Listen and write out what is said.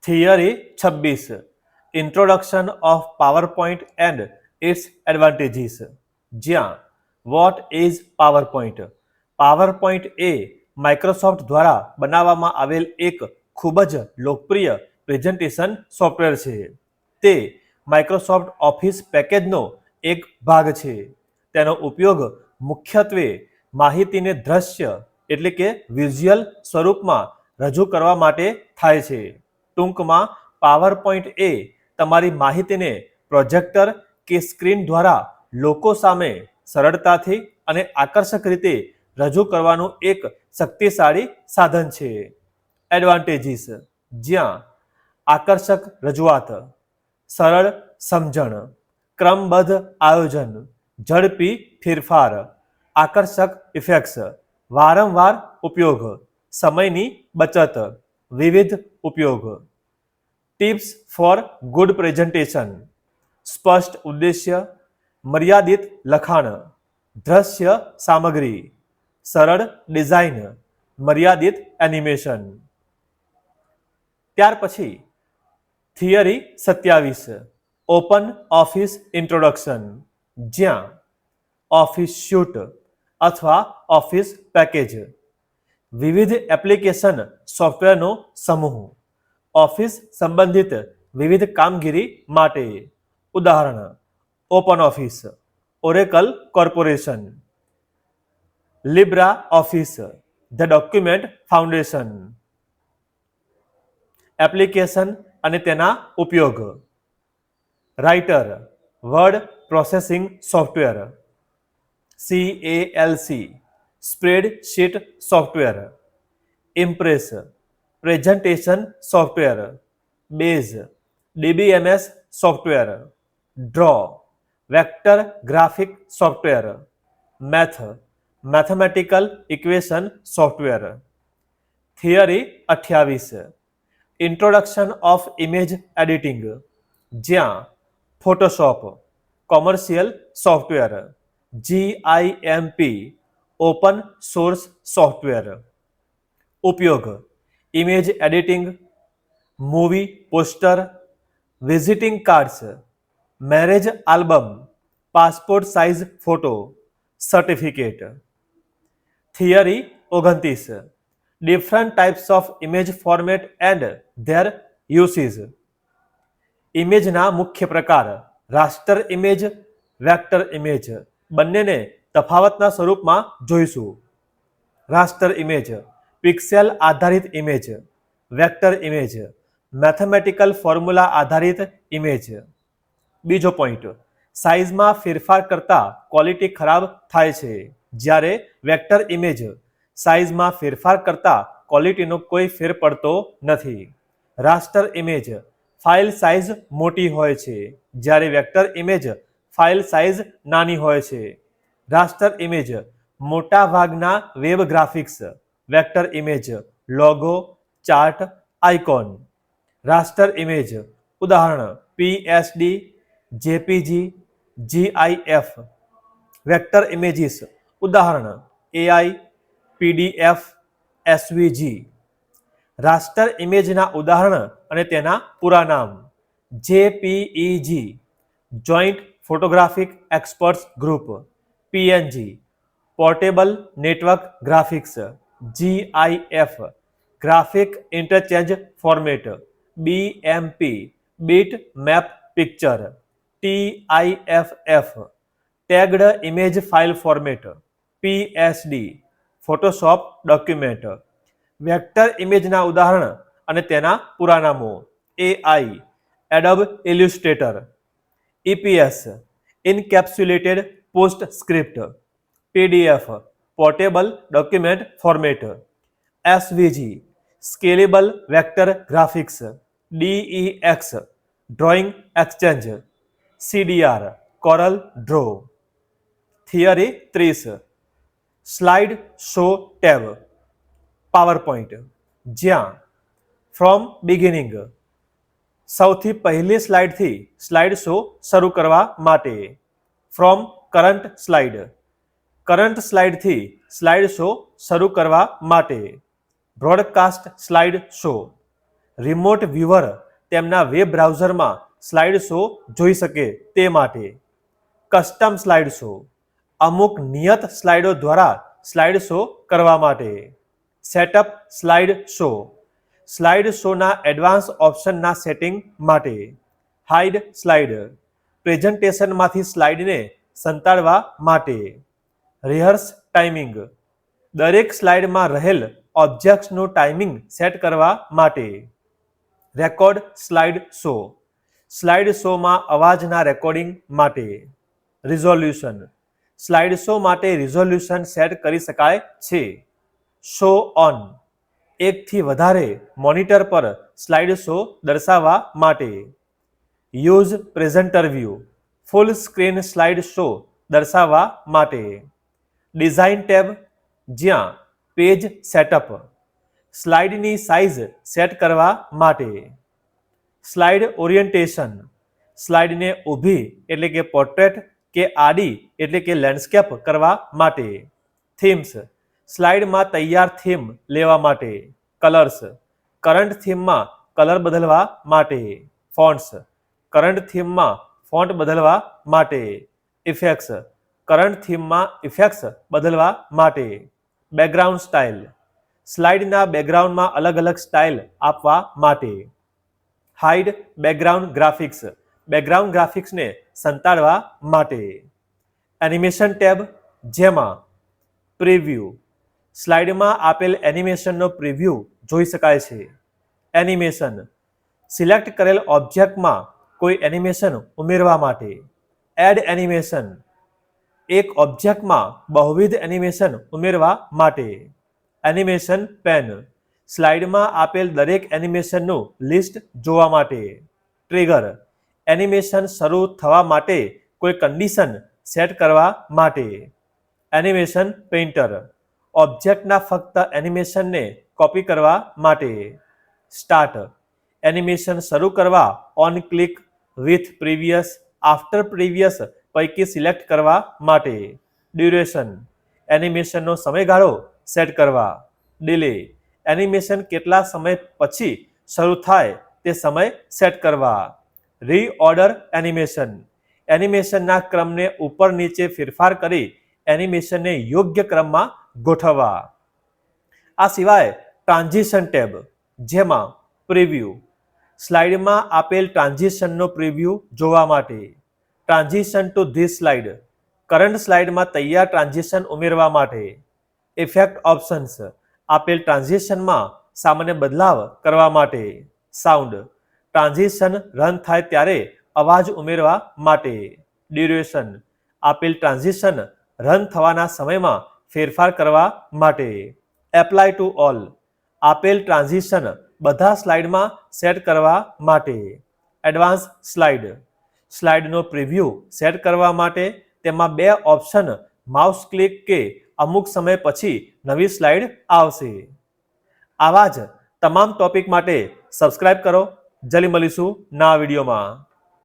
Theory 26 introduction of PowerPoint and its advantages જ્યાં what is PowerPoint PowerPoint એ Microsoft દ્વારા બનાવવામાં આવેલ એક ખૂબ જ લોકપ્રિય પ્રેઝન્ટેશન સોફ્ટવેર છે. તે માઇક્રોસોફ્ટ ઓફિસ પેકેજનો એક ભાગ છે. તેનો ઉપયોગ મુખ્યત્વે માહિતીને દ્રશ્ય એટલે કે વિઝ્યુઅલ સ્વરૂપમાં રજૂ કરવા માટે થાય છે. ટૂંકમાં પાવરપોઈન્ટ એ તમારી માહિતીને પ્રોજેક્ટર કે સ્ક્રીન દ્વારા લોકો સામે સરળતાથી અને આકર્ષક રીતે રજૂ કરવાનું એક શક્તિશાળી સાધન છે. એડવાન્ટેજીસ જ્યાં આકર્ષક રજૂઆત, સરળ સમજણ, ક્રમબદ્ધ આયોજન, ઝડપી ફેરફાર, આકર્ષક ઇફેક્ટ્સ, વારંવાર ઉપયોગ, સમયની બચત, વિવિધ ઉપયોગ. ટિપ્સ ફોર ગુડ પ્રેઝન્ટેશન: સ્પષ્ટ ઉદ્દેશ્ય, મર્યાદિત લખાણ, દ્રશ્ય સામગ્રી, સરળ ડિઝાઇન, મર્યાદિત એનિમેશન. ત્યાર પછી થિયરી 27 ઓપન ઓફિસ ઇન્ટ્રોડક્શન જ્યાં ઓફિસ સ્યુટ અથવા ઓફિસ પેકેજ વિવિધ એપ્લિકેશન સોફ્ટવેરનો સમૂહ ઓફિસ સંબંધિત વિવિધ કામગીરી માટે. ઉદાહરણ: open office, Oracle corporation, Libre office, the document foundation. Application અને તેના ઉપયોગ: writer, word processing software, CALC, spreadsheet software, impress, presentation software, base, DBMS software, draw, vector graphic software, math, mathematical equation software. Theory 28 introduction of image editing જ્યાં Photoshop, commercial software, GIMP, open source software. ઉપયોગ: image editing, movie poster, visiting cards, marriage album, passport size photo, certificate. Theory 29 different types of image format and their uses. ઇમેજના મુખ્ય પ્રકાર: raster image, vector image. બંનેને તફાવતના સ્વરૂપમાં જોઈશું. Raster image pixel આધારિત image, vector image mathematical formula આધારિત image. બીજો point: સાઇઝમાં ફેરફાર કરતા ક્વોલિટી ખરાબ થાય છે, જ્યારે વેક્ટર ઇમેજ સાઇઝમાં ફેરફાર કરતા ક્વોલિટીનો કોઈ ફેર પડતો નથી. રાસ્ટર ઇમેજ ફાઇલ સાઇઝ મોટી હોય છે, જ્યારે વેક્ટર ઇમેજ ફાઇલ સાઇઝ નાની હોય છે. રાસ્ટર ઇમેજ મોટા ભાગના web graphics, vector image logo, chart, icon. Raster image ઉદાહરણ: PSD, JPG, GIF. Vector images ઉદાહરણ: AI, PDF, SVG. રાસ્ટર ઇમેજના ઉદાહરણ અને તેના પૂરા નામ: JPEG joint photographic experts group, PNG portable network graphics, GIF graphic interchange format, BMP bit map picture, TIFF tagged image file format, PSD Photoshop document. Vector ઇમેજના ઉદાહરણ અને તેના પૂરા નામો: AI Adobe Illustrator, EPS encapsulated PostScript, PDF portable document format, SVG scalable vector graphics, DEX drawing exchange, CDR Corel draw. Theory 30 slide show tab PowerPoint જ્યાં from beginning સૌથી પહેલી સ્લાઇડથી સ્લાઇડ શો શરૂ કરવા માટે. ફ્રોમ કરંટ સ્લાઇડ કરંટ સ્લાઇડથી slide show શરૂ કરવા માટે. Broadcast slide show remote viewer તેમના વેબ બ્રાઉઝરમાં સ્લાઇડ શો જોઈ શકે તે માટે. કસ્ટમ સ્લાઇડ શો અમુક નિયત સ્લાઇડો દ્વારા સ્લાઇડ શો કરવા માટે. સેટઅપ સ્લાઇડ શો સ્લાઇડ શોના એડવાન્સ ઓપ્શનના સેટિંગ માટે. હાઇડ સ્લાઇડ પ્રેઝન્ટેશનમાંથી સ્લાઇડને સંતાડવા માટે. રિહર્સ ટાઈમિંગ દરેક સ્લાઇડમાં રહેલ ઓબ્જેક્ટ્સનું ટાઈમિંગ સેટ કરવા માટે. રેકોર્ડ સ્લાઇડ શો સ્લાઇડ શોમાં અવાજના રેકોર્ડિંગ માટે. રિઝોલ્યુશન સ્લાઇડ શો માટે રિઝોલ્યુશન સેટ કરી શકાય છે. શો ઓન એકથી વધારે મોનિટર પર સ્લાઇડ શો દર્શાવવા માટે. યુઝ પ્રેઝન્ટર વ્યૂ ફૂલ સ્ક્રીન સ્લાઇડ શો દર્શાવવા માટે. ડિઝાઇન ટેબ જ્યાં પેજ સેટઅપ સ્લાઇડની સાઇઝ સેટ કરવા માટે. સ્લાઇડ ઓરિએન્ટેશન સ્લાઇડને ઊભી એટલે કે પોર્ટ્રેટ કે આડી એટલે કે લેન્ડસ્કેપ કરવા માટે. થીમ્સ સ્લાઇડમાં તૈયાર થીમ લેવા માટે. કલર્સ કરંટ થીમમાં કલર બદલવા માટે. ફોન્ટ્સ કરંટ થીમમાં ફોન્ટ બદલવા માટે. ઇફેક્ટ્સ કરંટ થીમમાં ઇફેક્ટ્સ બદલવા માટે. બેકગ્રાઉન્ડ સ્ટાઇલ સ્લાઇડના બેકગ્રાઉન્ડમાં અલગ અલગ સ્ટાઇલ આપવા માટે. હાઇડ બેકગ્રાઉન્ડ ગ્રાફિક્સ બેકગ્રાઉન્ડ ગ્રાફિક્સને સંતાડવા માટે. એનિમેશન ટેબ જેમાં પ્રિવ્યૂ સ્લાઇડમાં આપેલ એનિમેશનનો પ્રિવ્યૂ જોઈ શકાય છે. એનિમેશન સિલેક્ટ કરેલ ઓબ્જેક્ટમાં કોઈ એનિમેશન ઉમેરવા માટે. એડ એનિમેશન એક ઓબ્જેક્ટમાં બહુવિધ એનિમેશન ઉમેરવા માટે. એનિમેશન પેન સ્લાઇડમાં આપેલ દરેક એનિમેશનનું લિસ્ટ જોવા માટે. ટ્રિગર એનિમેશન શરૂ થવા માટે કોઈ કન્ડિશન સેટ કરવા માટે. એનિમેશન પેઇન્ટર ઓબ્જેક્ટના ફક્ત એનિમેશનને કોપી કરવા માટે. સ્ટાર્ટ એનિમેશન શરૂ કરવા on click with previous after previous પૈકી સિલેક્ટ કરવા માટે. ડ્યુરેશન એનિમેશનનો સમયગાળો સેટ કરવા. ડિલે એનિમેશન કેટલા સમય પછી શરૂ થાય તે સમય સેટ કરવા. રીઓર્ડર એનિમેશન એનિમેશનના ક્રમને ઉપર નીચે ફેરફાર કરી એનિમેશનને યોગ્ય ક્રમમાં ગોઠવવા. આ સિવાય ટ્રાન્ઝિશન ટેબ જેમાં પ્રિવ્યૂ સ્લાઇડમાં આપેલ ટ્રાન્ઝિશનનો પ્રિવ્યૂ જોવા માટે. Transition two this slide current સ્લાઇડમાં તૈયાર ટ્રાન્ઝિશન ઉમેરવા માટે. ઇફેક્ટ ઓપ્શન્સ આપેલ ટ્રાન્ઝિશનમાં સામાન્ય બદલાવ કરવા માટે. સાઉન્ડ ટ્રાન્ઝિશન રન થાય ત્યારે અવાજ ઉમેરવા માટે. ડ્યુરેશન આપેલ ટ્રાન્ઝિશન રન થવાના સમયમાં ફેરફાર કરવા માટે. એપ્લાય ટુ ઓલ આપેલ ટ્રાન્ઝિશન બધા સ્લાઇડમાં સેટ કરવા માટે. એડવાન્સ સ્લાઇડ સ્લાઇડનો પ્રિવ્યૂ સેટ કરવા માટે તેમાં બે ઓપ્શન માઉસ ક્લિક કે અમુક સમય પછી નવી સ્લાઇડ આવશે. આવા જ તમામ ટોપિક માટે સબસ્ક્રાઇબ કરો. જલ્દી મળીશું નવા વિડીયોમાં.